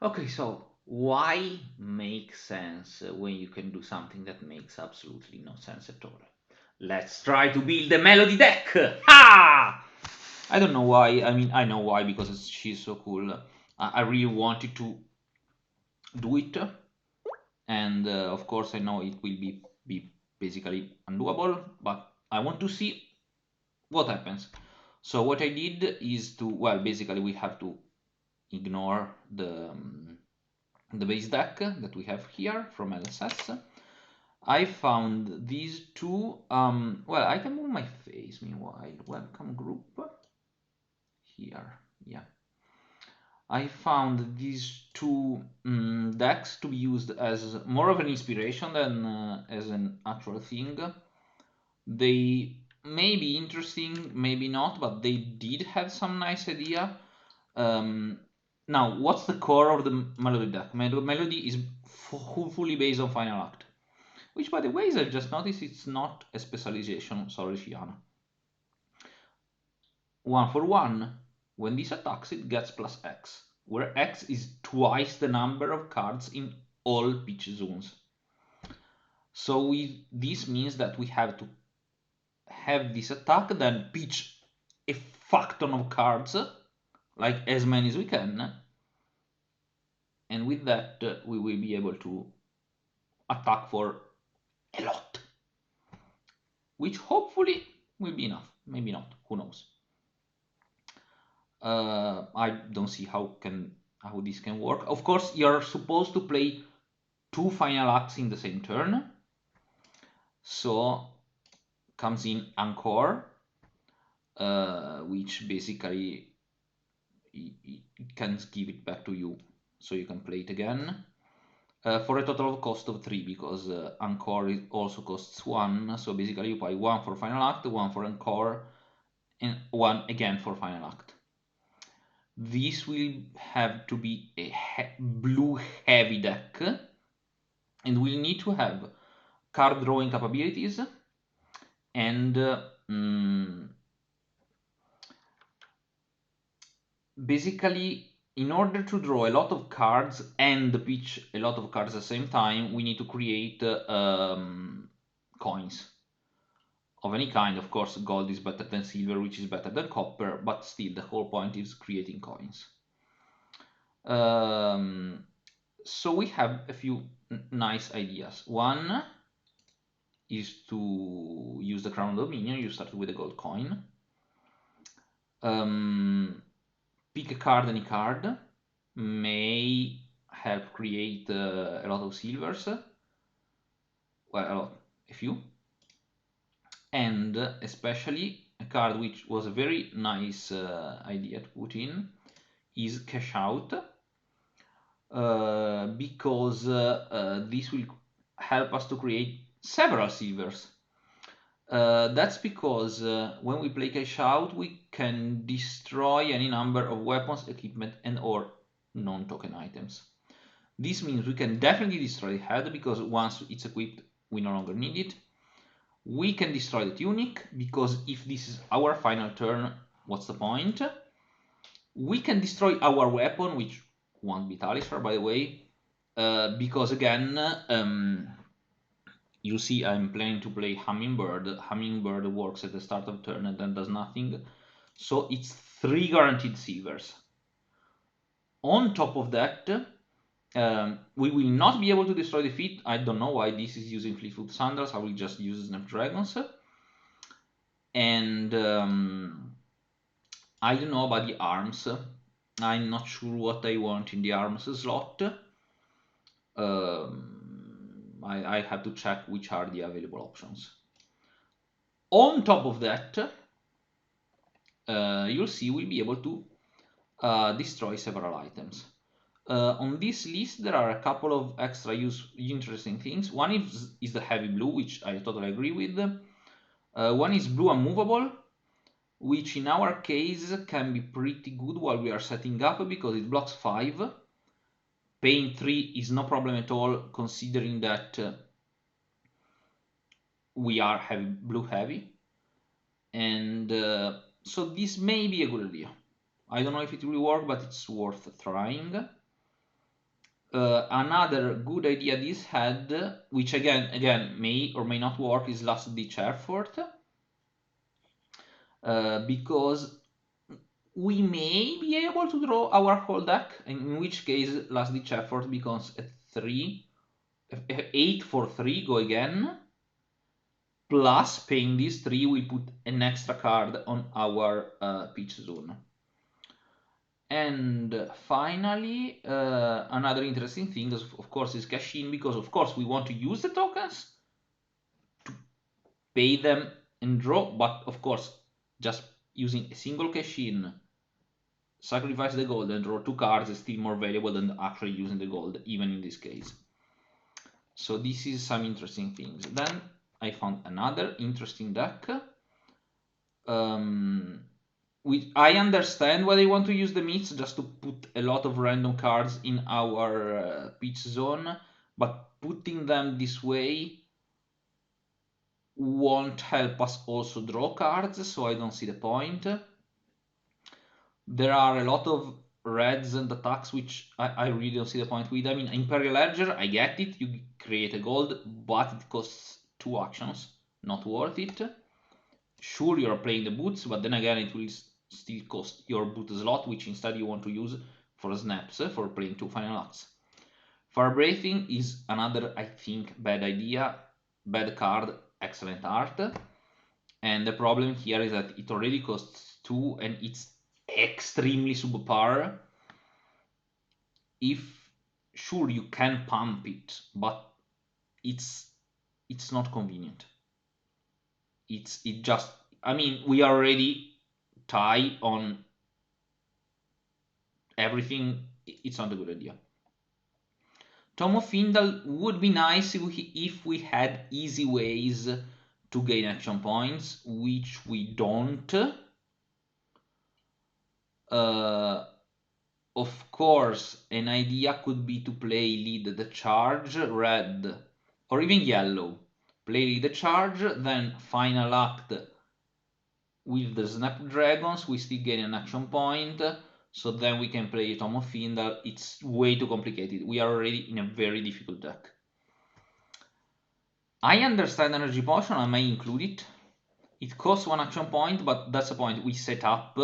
Okay, so why make sense when you can do something that makes absolutely no sense at all? Let's try to build a melody deck! Ha! I don't know why. I mean, I know why because she's so cool. I really wanted to do it, and of course, I know it will be basically undoable, but I want to see what happens. So what I did is to, well, basically we have to ignore the base deck that we have here from LSS. I found these two. Well, I can move my face meanwhile. Welcome group here. Yeah, I found these two decks to be used as more of an inspiration than as an actual thing. They may be interesting, maybe not, but they did have some nice idea. Um, Now, what's the core of the Melody deck? Melody is fully based on Final Act, which, by the way, I've just noticed it's not a specialization. Sorry, Shiana. 1 for 1. When this attacks, it gets plus X, where X is twice the number of cards in all pitch zones. So this means that we have to have this attack, then pitch a fuck ton of cards, like as many as we can, and with that we will be able to attack for a lot, which hopefully will be enough. Maybe not. Who knows? I don't see how this can work. Of course, you're supposed to play two final acts in the same turn. So comes in Encore, which basically it can give it back to you, so you can play it again. For a total of cost of 3, because Encore also costs 1, so basically you buy 1 for Final Act, 1 for Encore, and 1 again for Final Act. This will have to be a blue heavy deck, and we'll need to have card drawing capabilities and basically, in order to draw a lot of cards and pitch a lot of cards at the same time, we need to create coins of any kind. Of course, gold is better than silver, which is better than copper, but still, the whole point is creating coins. Um, so we have a few nice ideas. One is to use the Crown of Dominion. You start with a gold coin. Pick a card, any card. May help create a lot of silvers. Well, a lot, a few. And especially a card which was a very nice idea to put in is Cash Out. Because this will help us to create several silvers. That's because when we play Cash Out, we can destroy any number of weapons, equipment, and or non-token items. This means we can definitely destroy the head, because once it's equipped, we no longer need it. We can destroy the tunic, because if this is our final turn, what's the point? We can destroy our weapon, which won't be Talisfar, by the way, because again, you see I'm planning to play Hummingbird. Hummingbird works at the start of turn and then does nothing. So it's 3 guaranteed silvers. On top of that, we will not be able to destroy the feet. I don't know why this is using Fleetfoot Sandals. I will just use Snapdragons. And I don't know about the arms. I'm not sure what I want in the arms slot. I have to check which are the available options. On top of that, you'll see we'll be able to destroy several items. On this list, there are a couple of extra interesting things. One is the heavy blue, which I totally agree with. One is blue unmovable, which in our case can be pretty good while we are setting up because it blocks 5. Paying 3 is no problem at all, considering that we are blue heavy. And so this may be a good idea. I don't know if it will work, but it's worth trying. Another good idea this had, which again may or may not work, is Last Ditch Effort, because we may be able to draw our whole deck, in which case Last Ditch Effort becomes a 8 for 3, go again, plus paying these 3 we put an extra card on our pitch zone. And finally, another interesting thing is, of course, is cash in, because of course we want to use the tokens to pay them and draw, but of course just using a single cash in, sacrifice the gold and draw 2 cards is still more valuable than actually using the gold, even in this case. So this is some interesting things. Then I found another interesting deck. I understand why they want to use the myths, just to put a lot of random cards in our pitch zone, but putting them this way won't help us also draw cards, so I don't see the point. There are a lot of reds and attacks which I really don't see the point with. I mean, Imperial Ledger, I get it, you create a gold, but it costs 2 actions, not worth it. Sure, you're playing the boots, but then again it will still cost your boot slot, which instead you want to use for snaps, for playing 2 final acts. Fire Breathing is another, I think, bad idea, bad card, excellent art. And the problem here is that it already costs 2 and it's extremely subpar. If, sure, you can pump it, but it's not convenient. I mean, we are already tied on everything. It's not a good idea. Tome of Fyndal would be nice if we had easy ways to gain action points, which we don't. Of course, an idea could be to play Lead the Charge, red, or even yellow. Play Lead the Charge, then final act with the Snapdragons, we still gain an action point, so then we can play Tome of Fyndal. It's way too complicated. We are already in a very difficult deck. I understand Energy Potion, I may include it. It costs 1 action point, but that's the point. We set up,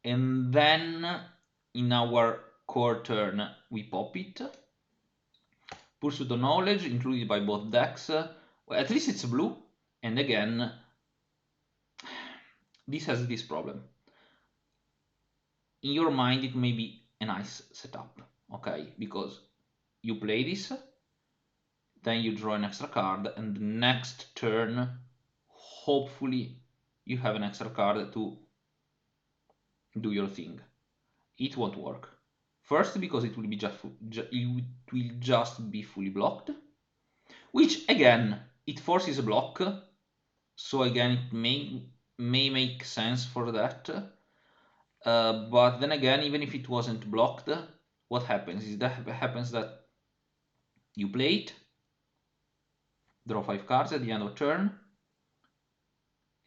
and then in our core turn we pop it. Pursuit of Knowledge, included by both decks. Well, at least it's blue, and again, this has this problem. In your mind it may be a nice setup, okay, because you play this, then you draw an extra card, and the next turn hopefully you have an extra card to do your thing. It won't work. First, because it will just be fully blocked, which again it forces a block, so again it may make sense for that. But then again, even if it wasn't blocked, what happens is that you play it, draw 5 cards at the end of turn,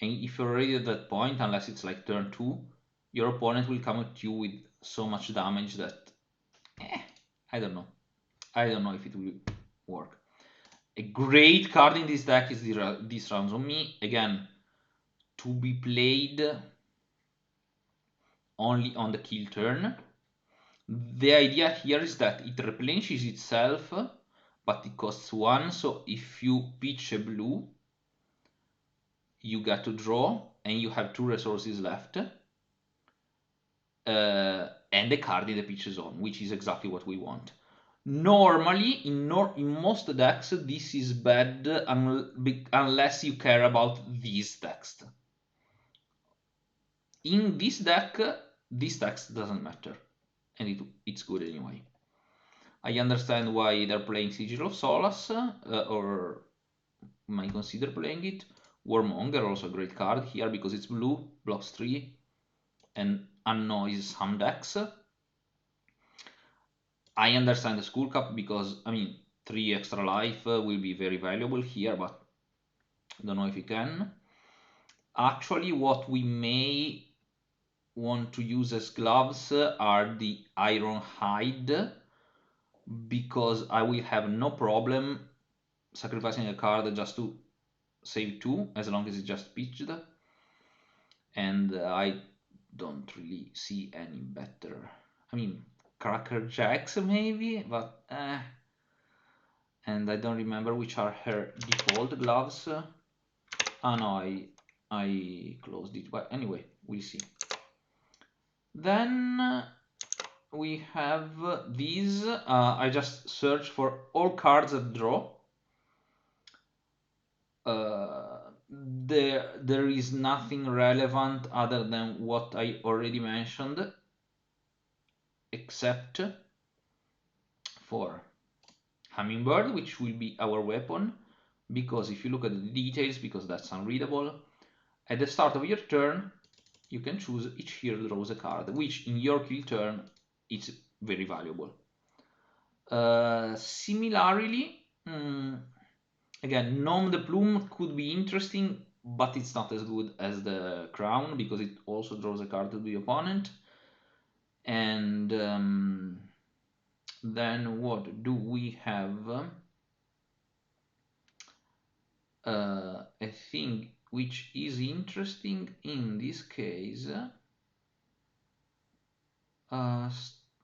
and if you're already at that point, unless it's like turn 2, your opponent will come at you with so much damage that I don't know if it will work. A great card in this deck is this Rounds on Me, again, to be played only on the kill turn. The idea here is that it replenishes itself, but it costs 1, so if you pitch a blue, you get to draw, and you have 2 resources left, and a card in the pitch zone, which is exactly what we want. Normally, in most decks, this is bad unless you care about this text. In this deck, this text doesn't matter, and it's good anyway. I understand why they're playing Sigil of Solace, or might consider playing it. Warmonger, also a great card here because it's blue, blocks 3, and annoys some decks. I understand the Skull Cap because, I mean, 3 extra life will be very valuable here, but I don't know if you can. Actually, what we may want to use as gloves are the Iron Hide, because I will have no problem sacrificing a card just to save 2, as long as it's just pitched. And I don't really see any better. I mean, Cracker Jacks maybe, but and I don't remember which are her default gloves. Ah no, I closed it, but anyway, we'll see. Then we have these. I just search for all cards that draw. There is nothing relevant other than what I already mentioned, except for Hummingbird, which will be our weapon, because if you look at the details, because that's unreadable, at the start of your turn you can choose each hero draws a card, which in your kill turn is very valuable. Similarly, again, Nom de Plume could be interesting, but it's not as good as the Crown, because it also draws a card to the opponent. And then what do we have? A thing which is interesting in this case,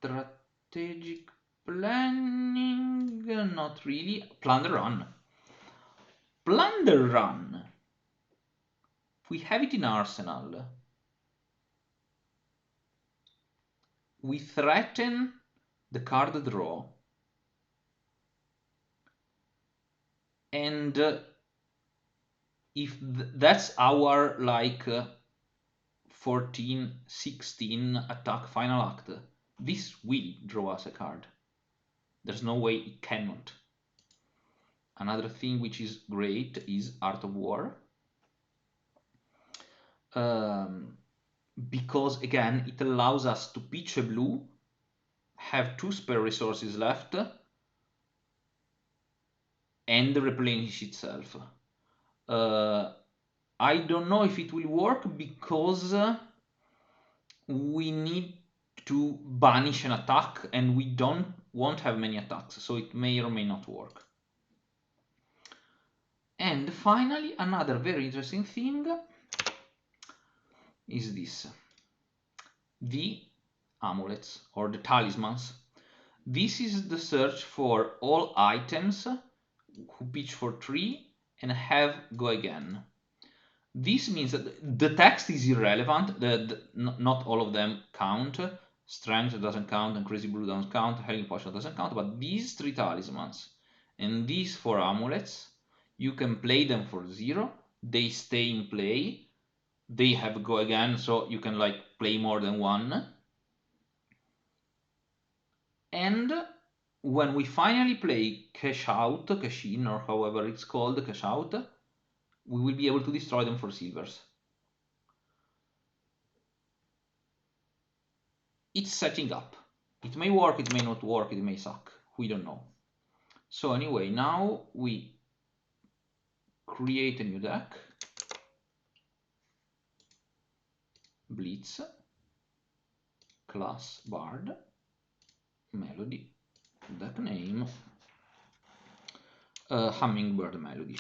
strategic planning, not really. Plunder Run. Plunder Run. We have it in Arsenal. We threaten the card draw, and if that's our like 14-16 attack final act, this will draw us a card. There's no way it cannot. Another thing which is great is Art of War, because again it allows us to pitch a blue, have 2 spare resources left, and replenish itself. I don't know if it will work, because we need to banish an attack, and we won't have many attacks, so it may or may not work. And finally, another very interesting thing is this: the amulets, or the talismans. This is the search for all items who pitch for 3 and have go again. This means that the text is irrelevant, not all of them count. Strength doesn't count, and Crazy Brew doesn't count, Healing Potion doesn't count, but these 3 talismans and these 4 amulets, you can play them for 0, they stay in play, they have go again, so you can like play more than one. And when we finally play Cash Out, Cash In, or however it's called, Cash Out, we will be able to destroy them for silvers. It's setting up. It may work, it may not work, it may suck. We don't know. So anyway, now we create a new deck. Blitz, class Bard, melody, deck name, Hummingbird Melody.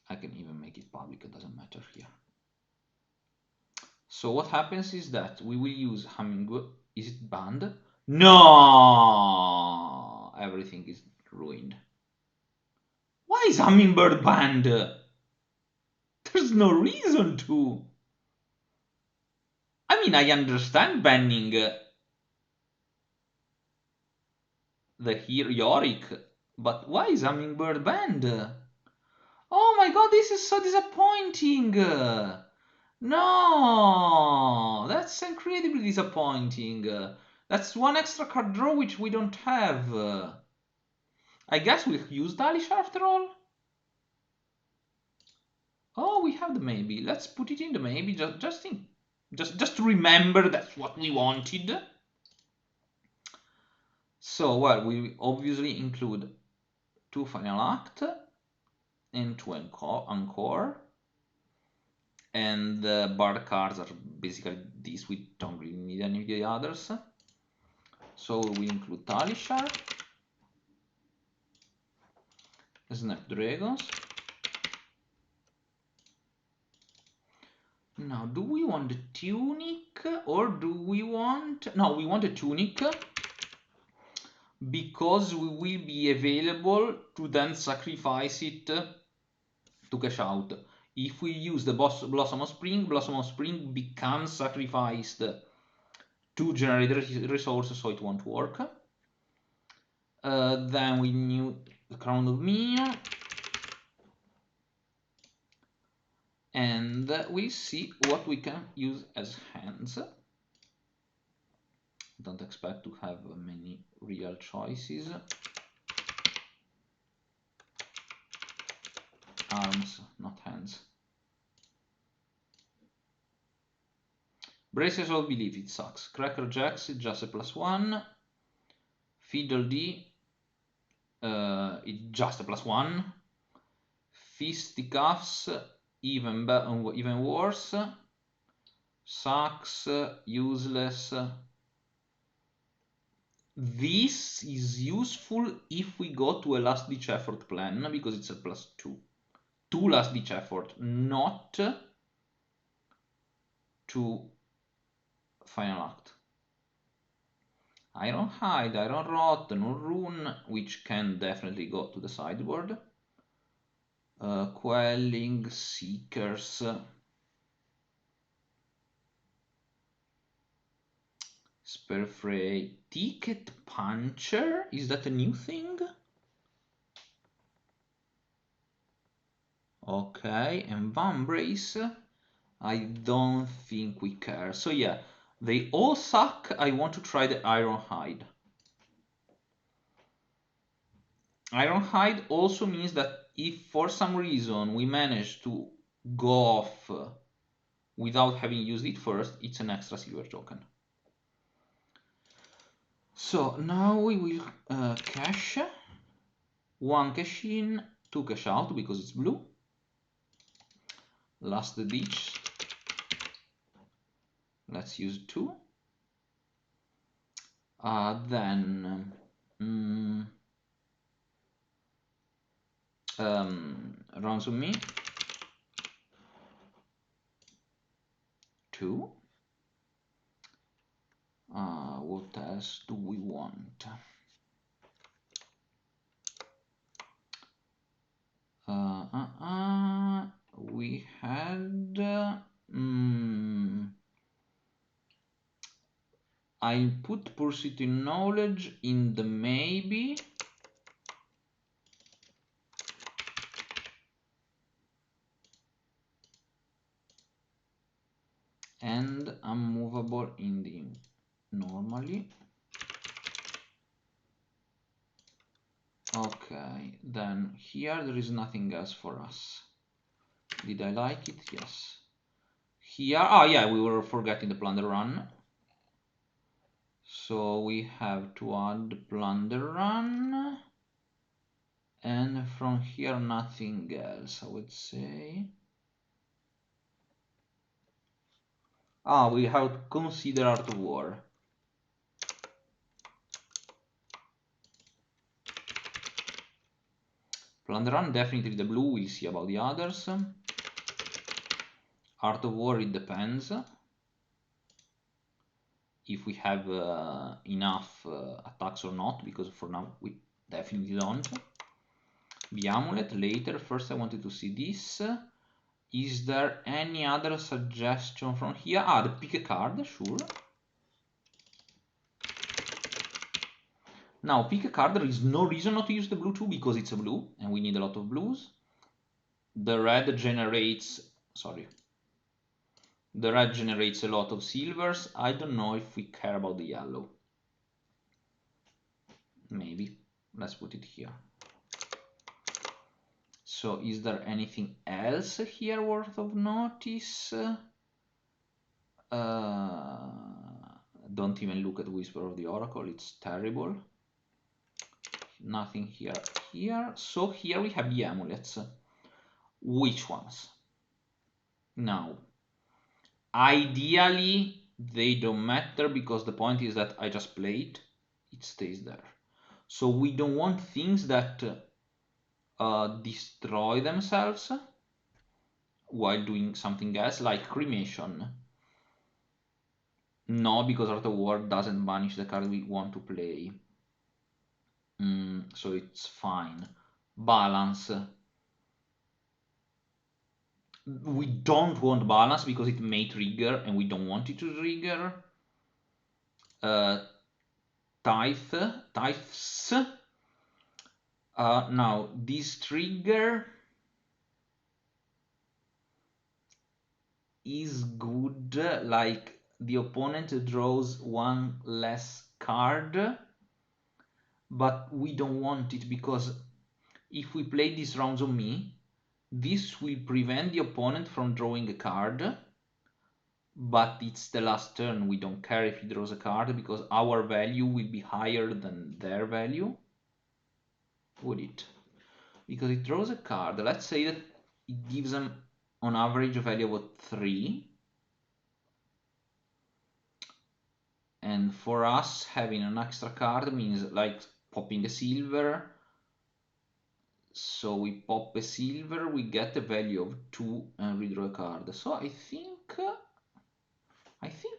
I can even make it public, it doesn't matter here. So what happens is that we will use Hummingbird. Is it banned? No! Everything is ruined. Why is Hummingbird banned? There's no reason to. I mean, I understand banning the here Yorick, but why is Hummingbird banned? Oh my god, this is so disappointing! No! That's incredibly disappointing. That's 1 extra card draw which we don't have. I guess we'll use Dalish after all. Oh, we have the maybe. Let's put it in the maybe, just to remember that's what we wanted. So, well, we obviously include 2 final act and 2 encore, and the bard cards are basically this, we don't really need any of the others. So we include Talishar, Snapdragons. Now, do we want a tunic or do we want... No, we want a tunic because we will be available to then sacrifice it to cash out. If we use the Blossom of Spring becomes sacrificed to generate resources, so it won't work. Then we need the Crown of Minion. And we'll see what we can use as hands. Don't expect to have many real choices. Arms, not hands. Braces of Belief, it sucks. Cracker Jacks, just a +1. Fiddle-dee, it's just a +1. Fisticuffs, even worse. Sucks, useless. This is useful if we go to a last ditch effort plan because it's a +2. 2 last ditch effort, not to final act. Ironhide, Iron Rot, no Rune, which can definitely go to the sideboard. Quelling, Seekers. Spellfray, Ticket Puncher, is that a new thing? Okay, and Vambrace, I don't think we care. So yeah, they all suck. I want to try the Ironhide. Ironhide also means that if for some reason we manage to go off without having used it first, it's an extra silver token. So now we will cash. 1 cash in, 2 cash out because it's blue. Last ditch. Let's use 2. Then rounds on me. 2. What else do we want? We had I'll put Pursuit in Knowledge in the maybe. And Unmovable in the normally. Okay, then here there is nothing else for us. Did I like it? Yes. Here, oh yeah, we were forgetting the Plunder Run. So we have to add Plunder Run. And from here, nothing else, I would say. We have to consider Art of War. Plunder Run, definitely the blue, we'll see about the others. Art of War, it depends. If we have enough attacks or not, because for now we definitely don't. The Amulet later. First I wanted to see this. Is there any other suggestion from here? The pick a card, sure. Now pick a card, there is no reason not to use the blue too because it's a blue and we need a lot of blues. The red generates, the red generates a lot of silvers. I don't know if we care about the yellow. Maybe. Let's put it here. So is there anything else here worth of notice? Don't even look at Whisper of the Oracle, it's terrible. Nothing here. So here we have the amulets. Which ones? Now, Ideally, they don't matter because the point is that I just play it, it stays there. So we don't want things that destroy themselves while doing something else, like cremation. No, because Art of War doesn't banish the card we want to play. So it's fine. Balance. We don't want balance because it may trigger and we don't want it to trigger. Tithes. Now, this trigger is good, like the opponent draws one less card, but we don't want it because if we play these rounds on me, this will prevent the opponent from drawing a card, but it's the last turn. We don't care if he draws a card because our value will be higher than their value. Would it? Because it draws a card. Let's say that it gives them on average a value of 3. And for us, having an extra card means like popping a silver. So we pop a silver, we get a value of 2 and redraw a card. So I think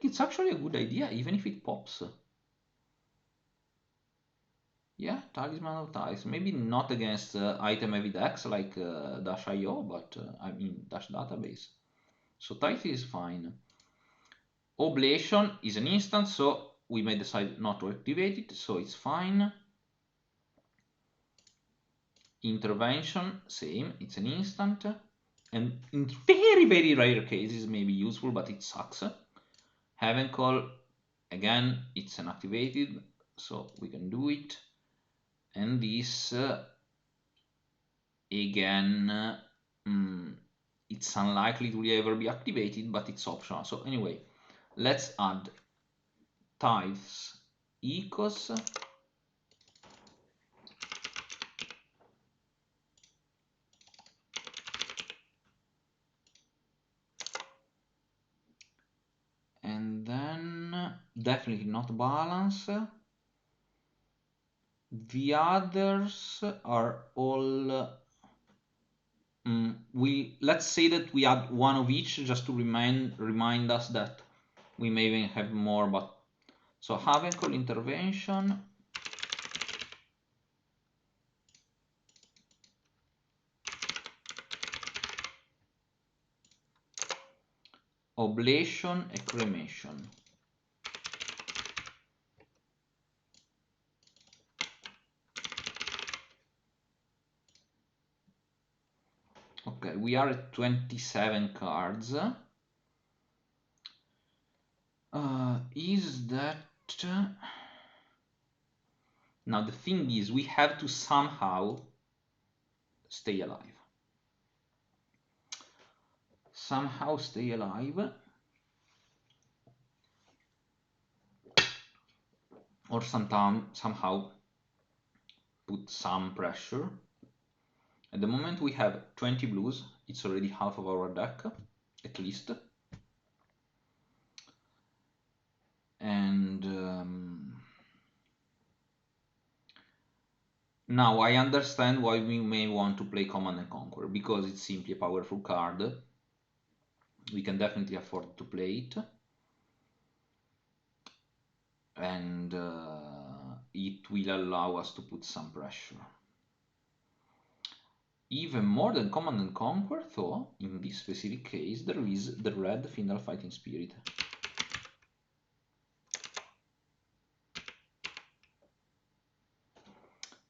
it's actually a good idea, even if it pops. Yeah, Talisman of Ties. Maybe not against item heavy decks like Dash.io, but I mean Dash Database. So Tithe is fine. Oblation is an instant, so we may decide not to activate it, so it's fine. Intervention, same, it's an instant. And in very, very rare cases may be useful, but it sucks. Heaven Call, again, it's an activated, so we can do it. And this, again, it's unlikely to ever be activated, but it's optional. So anyway, let's add Tithes Ecos. And then definitely not balance. The others are all let's say that we add one of each just to remind us that we may even have more. But so Heaven Call, Intervention, Oblation e Cremation. Okay, we are at 27 cards. Is that... Now the thing is, we have to somehow stay alive. Somehow stay alive. Or somehow put some pressure. At the moment we have 20 blues, it's already half of our deck, at least. And now I understand why we may want to play Command and Conquer, because it's simply a powerful card. We can definitely afford to play it. And it will allow us to put some pressure. Even more than Command and Conquer, though, in this specific case, there is the red Fyndal Fighting Spirit.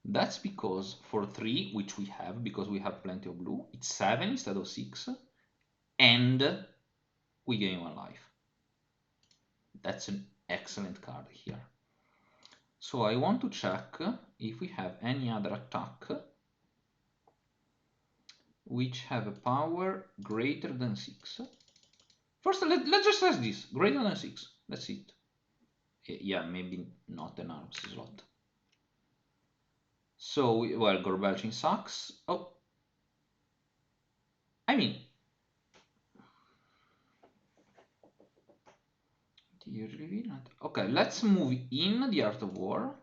That's because for 3, which we have, because we have plenty of blue, it's 7 instead of 6, and we gain 1 life. That's an excellent card here. So I want to check if we have any other attack which have a power greater than 6. First, let's just test this. Greater than 6. That's it. Yeah, maybe not an arms slot. So, well, Gorbelching sucks. Oh. I mean, Okay, let's move in the Art of War,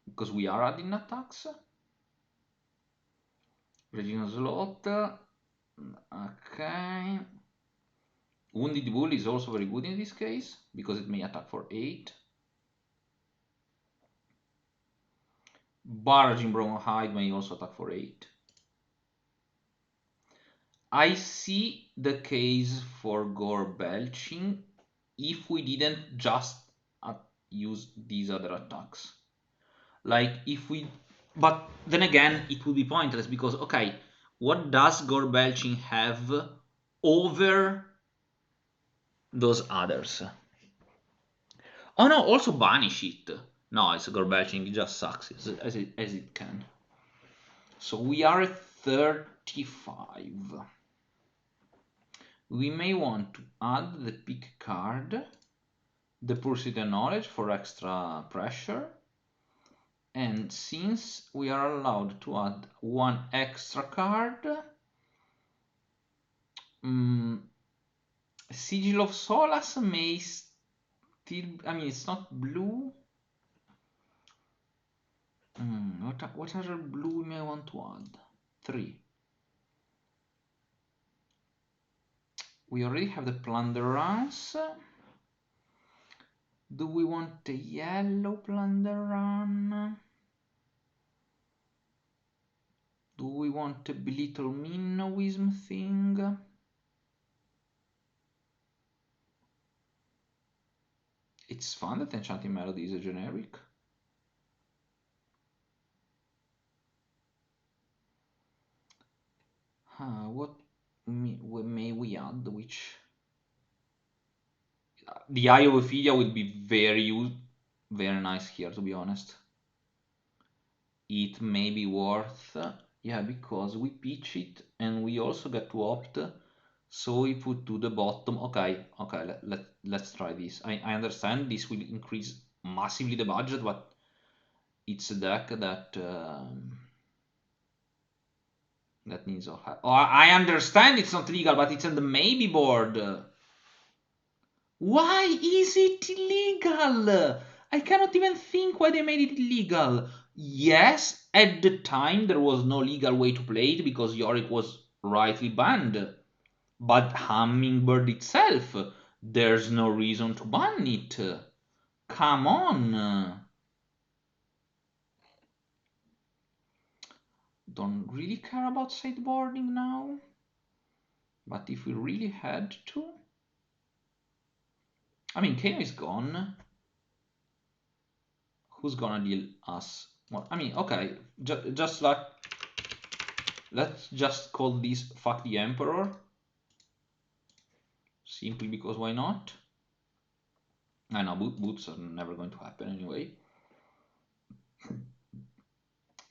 because we are adding attacks. Regina Slot. Okay. Wounded Bull is also very good in this case, because it may attack for 8. Barraging Bronhide may also attack for 8. I see the case for Gore Belching if we didn't just use these other attacks. Like if we... But then again, it would be pointless because, okay, what does Gore Belching have over those others? Oh no, also banish it. No, it's Gore Belching, it just sucks as it can. So we are at 35. We may want to add the pick card, the Pursuit and Knowledge for extra pressure, and since we are allowed to add one extra card, Sigil of Solace may still... I mean, it's not blue. What other blue we may want to add? 3. We already have the Plunderance. Do we want a yellow Plunderance? Do we want a Belittle Minnowism thing? It's fun that Enchanting Melody is a generic. What may we add? Which... The Eye of Ophidia will be very nice here, to be honest. It may be worth... Yeah, because we pitch it and we also get to opt, so we put to the bottom. Okay, let's try this. I understand this will increase massively the budget, but it's a deck that that needs a... Oh, I understand it's not legal, but it's on the maybe board. Why is it illegal? I cannot even think why they made it illegal. Yes, at the time there was no legal way to play it because Yorick was rightly banned. But Hummingbird itself, there's no reason to ban it. Come on. Don't really care about sideboarding now. But if we really had to... I mean, Kano is gone. Who's gonna deal us? Well, I mean, okay, just like... Let's just call this Fuck the Emperor. Simply because why not? I know, boots are never going to happen anyway.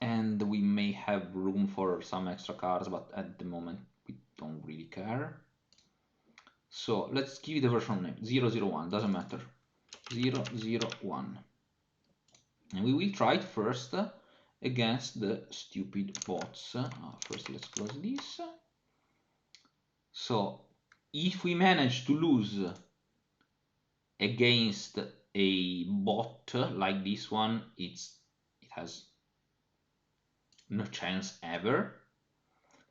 And we may have room for some extra cards, but at the moment we don't really care. So let's give it a version name, 001, doesn't matter. 001. And we will try it first against the stupid bots. First let's close this. So if we manage to lose against a bot like this one, it has no chance ever.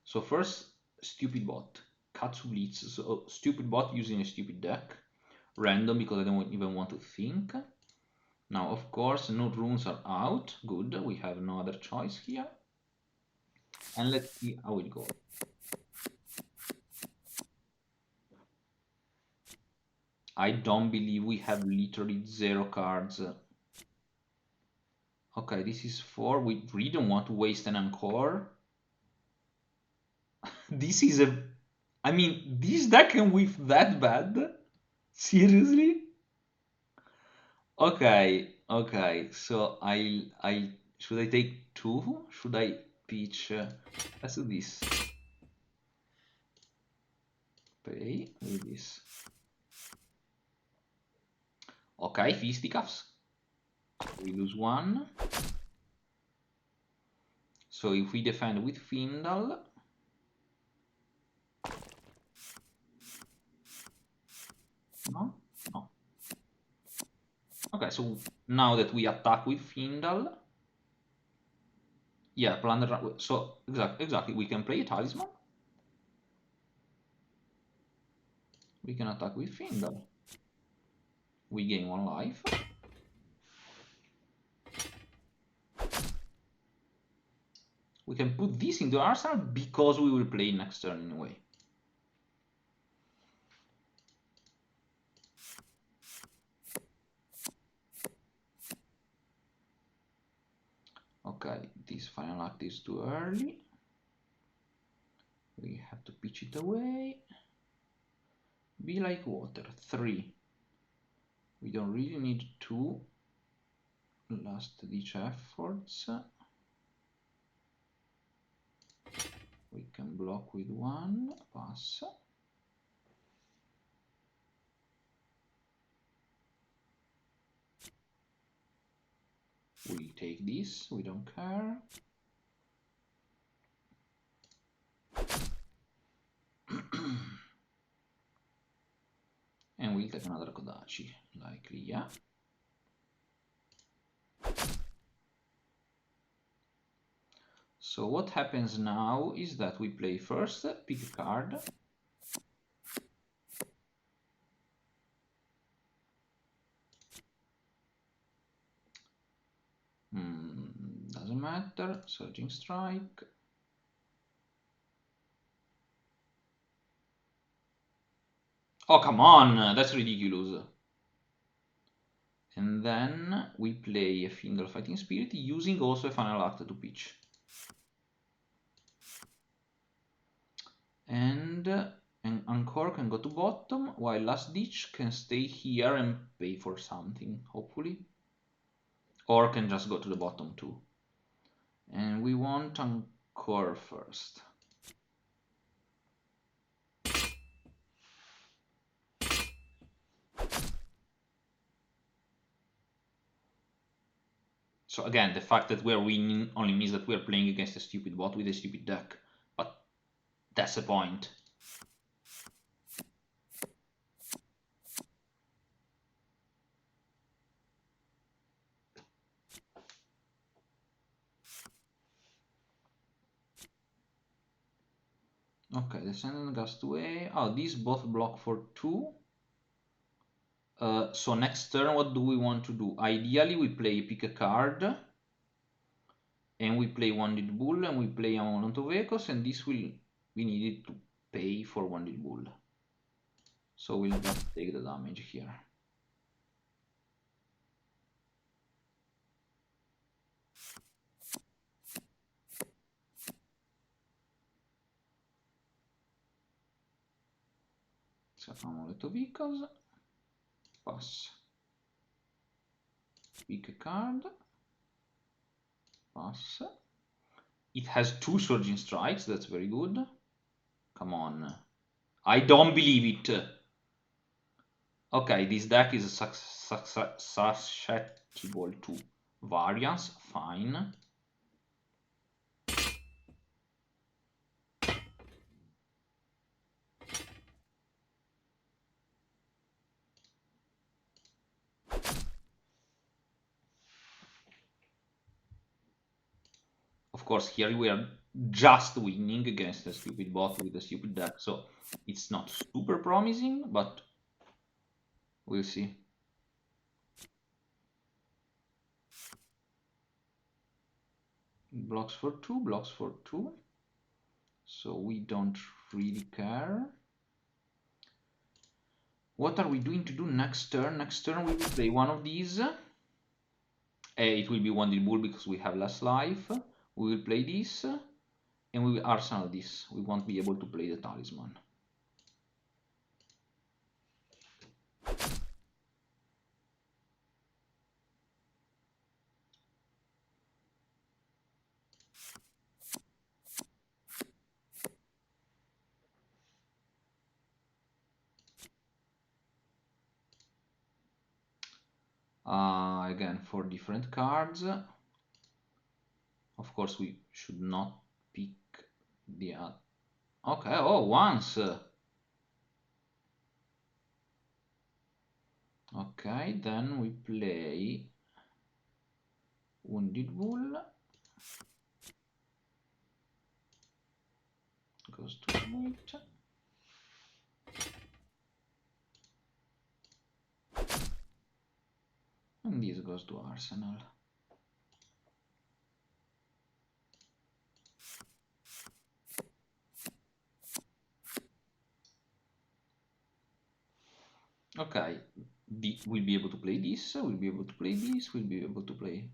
So first, stupid bot, Katsu Blitz. So stupid bot using a stupid deck, random because I don't even want to think. Now of course no runes are out, good, we have no other choice here. And let's see how it goes. I don't believe we have literally 0 cards. Okay, this is 4. We really don't want to waste an Encore. This is a... I mean, this deck can whiff that bad? Seriously? Okay, so I should I take 2? Should I pitch? Let's do this. Pay with this. Okay, fisticuffs. We lose 1. So if we defend with Findle, no. Okay, so now that we attack with Findal, yeah, plunder. So exactly, we can play a talisman. We can attack with Findal. We gain 1 life. We can put this into arsenal because we will play next turn anyway. Okay, this final act is too early. We have to pitch it away. Be like water. 3. We don't really need 2 last ditch efforts. We can block with 1. Pass. We take this. We don't care. And we'll take another Kodachi. Likely, yeah. So what happens now is that we play first, pick a card. Doesn't matter. Surging Strike. Oh, come on! That's ridiculous. And then we play a Findal Fighting Spirit using also a Final Act to pitch. And Anchor can go to bottom, while Last Ditch can stay here and pay for something, hopefully. Or can just go to the bottom too. And we want Anchor first. So again, the fact that we're winning only means that we're playing against a stupid bot with a stupid deck. But that's the point. Okay, Descendant Gust away. Oh, these both block for 2. So next turn, what do we want to do? Ideally, we play pick a card. And we play Wounded Bull and we play Amulet of Echoes, and this will we needed to pay for Wounded Bull. So we'll just take the damage here. So Amulet of Echoes. Pass. Pick a card. Pass. It has 2 Surging Strikes, that's very good. Come on. I don't believe it. Okay, this deck is susceptible to variance, fine. Of course, here we are just winning against a stupid bot with a stupid deck, so it's not super promising, but we'll see. Blocks for 2, blocks for 2. So we don't really care. What are we doing to do next turn? Next turn we will play one of these. It will be Wounded Bull because we have less life. We will play this. And we will arsenal this. We won't be able to play the talisman. Again, 4 different cards. Of course, we should not pick the other. Okay, oh, once. Okay, then we play Wounded Bull. Goes to wait. And this goes to Arsenal. Okay, we'll be able to play this, we'll be able to play this, we'll be able to play.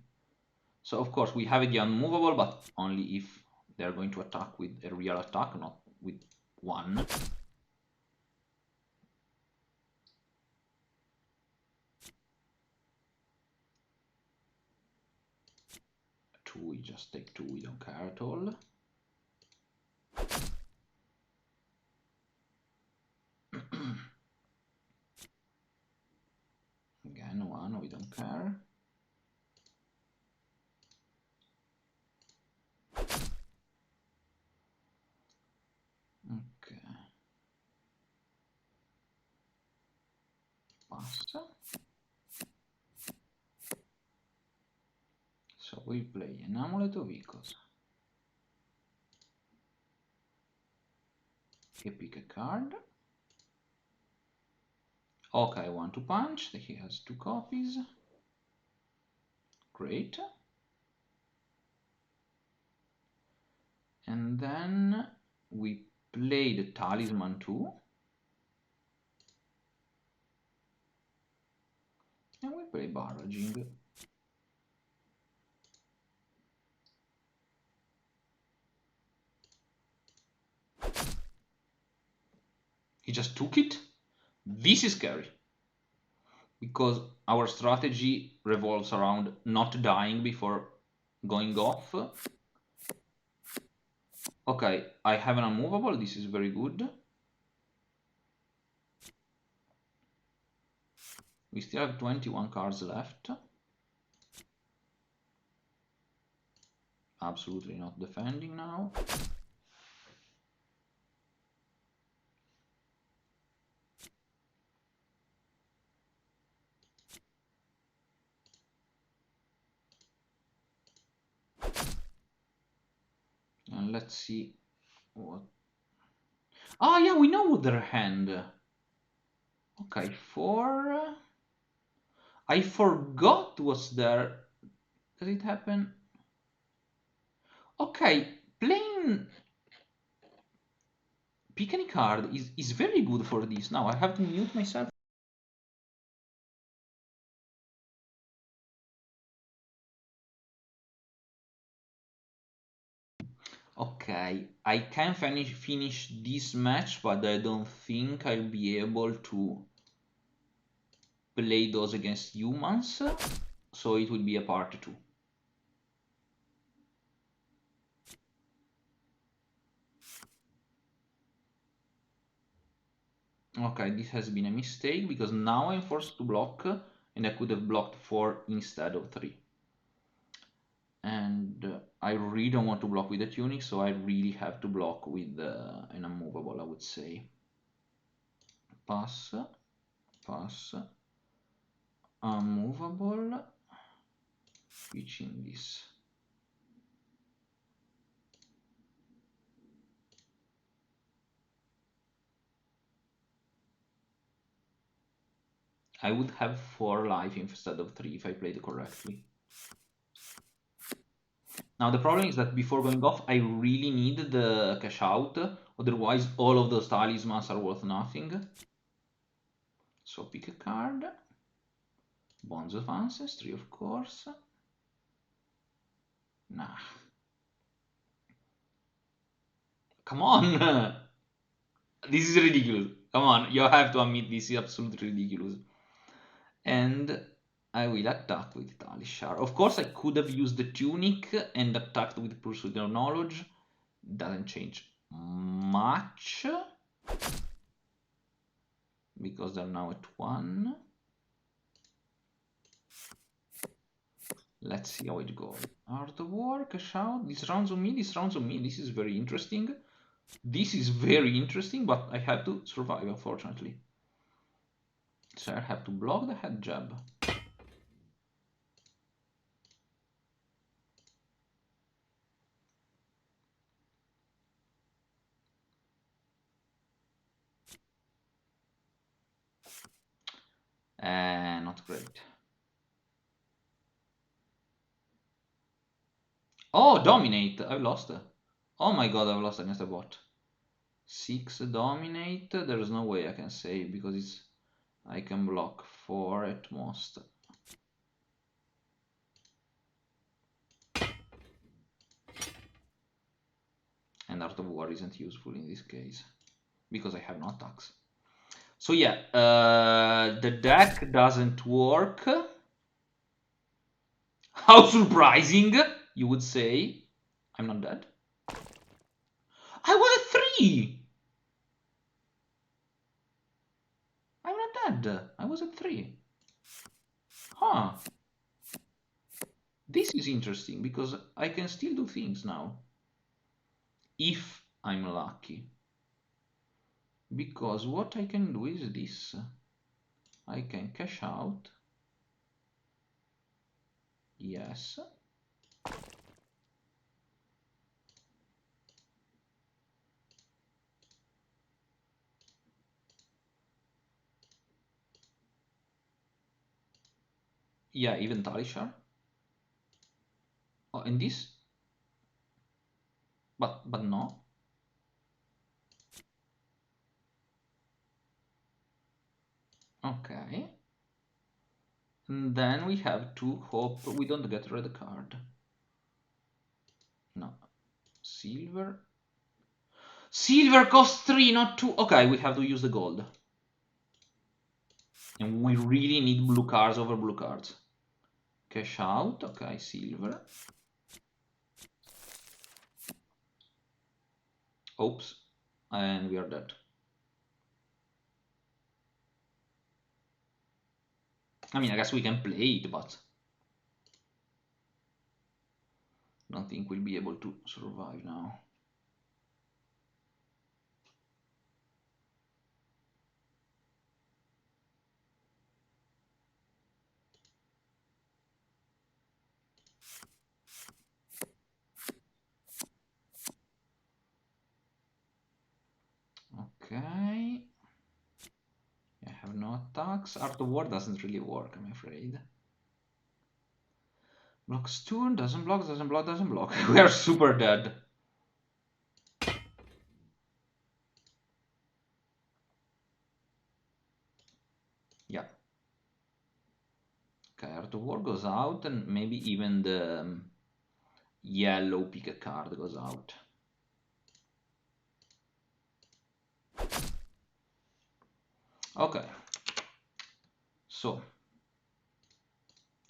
So of course we have the unmovable, but only if they're going to attack with a real attack, not with one. Two, we just take two, we don't care at all. Again, one, we don't care. Okay. Pass. So we play an Amulet of Ecos. He pick a card. Okay, I want to punch. He has 2 copies. Great. And then we play the Talisman too. And we play Barraging. He just took it. This is scary. Because our strategy revolves around not dying before going off. Okay, I have an unmovable. This is very good. We still have 21 cards left. Absolutely not defending now. And let's see what... Oh yeah, we know their hand. Okay, 4... I forgot what's there. Does it happen? Okay, playing pick any card is very good for this. Now I have to mute myself. Okay, I can finish this match, but I don't think I'll be able to play those against humans, so it will be a part 2. Okay, this has been a mistake, because now I'm forced to block, and I could have blocked 4 instead of 3. And I really don't want to block with a tunic, so I really have to block with an unmovable, I would say. Pass, pass, unmovable, switching this. I would have 4 life instead of 3 if I played correctly. Now the problem is that before going off, I really need the cash out, otherwise all of those talismans are worth nothing. So pick a card. Bonds of Ancestry, of course. Nah. Come on! This is ridiculous. Come on, you have to admit this is absolutely ridiculous. And I will attack with Talishar. Of course, I could have used the Tunic and attacked with Pursuit of Knowledge. Doesn't change much, because they're now at 1. Let's see how it goes. Art of War, cash out. This round's on me, this round's on me. This is very interesting. This is very interesting, but I have to survive, unfortunately. So I have to block the head jab. Not great. Oh, dominate! I've lost. Oh my god, I've lost against a bot. 6 dominate. There's no way I can save because it's I can block 4 at most. And Art of War isn't useful in this case because I have no attacks. So yeah, the deck doesn't work. How surprising, you would say. I'm not dead. I was at 3! I'm not dead. I was at 3. Huh. This is interesting because I can still do things now. If I'm lucky. Because what I can do is this. I can cash out. Yes. Yeah, even Talishar. Oh, and this? But no. Okay. And then we have to hope we don't get red card. No. Silver. Silver costs 3, not 2. Okay, we have to use the gold. And we really need blue cards over blue cards. Cash out. Okay, silver. Oops. And we are dead. I mean, I guess we can play it, but I don't think we'll be able to survive now. Okay. I have no attacks. Art of War doesn't really work, I'm afraid. Blocks 2, doesn't block, doesn't block, doesn't block. We are super dead. Yeah. Okay, Art of War goes out, and maybe even the yellow pick a card goes out. Okay. So,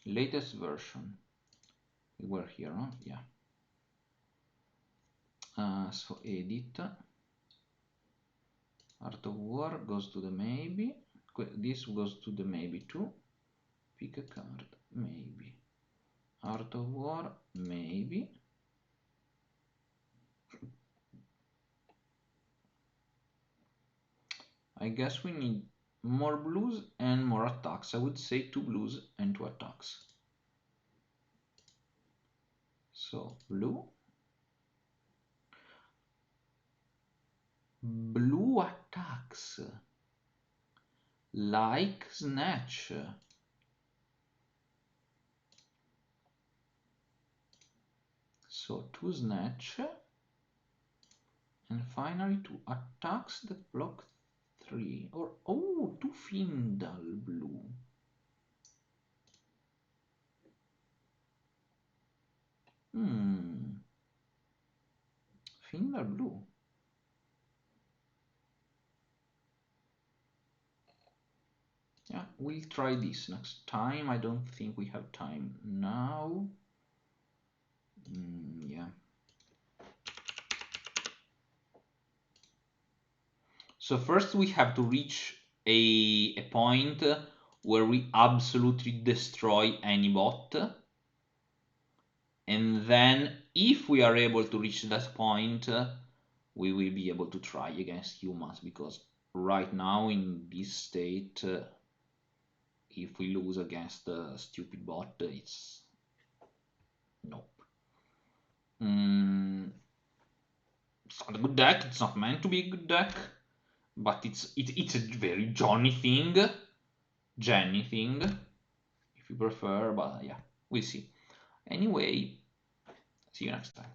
latest version. We were here, no? Yeah. So edit. Art of War goes to the maybe. This goes to the maybe too. Pick a card, maybe. Art of War, maybe. I guess we need more blues and more attacks. I would say 2 blues and 2 attacks. So blue. Blue attacks. Like Snatch. So 2 Snatch. And finally 2 attacks that block 3. Or, oh, 2 Findal blue. Findal blue. Yeah, we'll try this next time. I don't think we have time now. Yeah. So first we have to reach a point where we absolutely destroy any bot. And then if we are able to reach that point, we will be able to try against humans, because right now in this state if we lose against the stupid bot, it's nope. It's not a good deck. It's not meant to be a good deck, but it's a very Johnny thing, Jenny thing, if you prefer. But yeah, we'll see. Anyway, see you next time.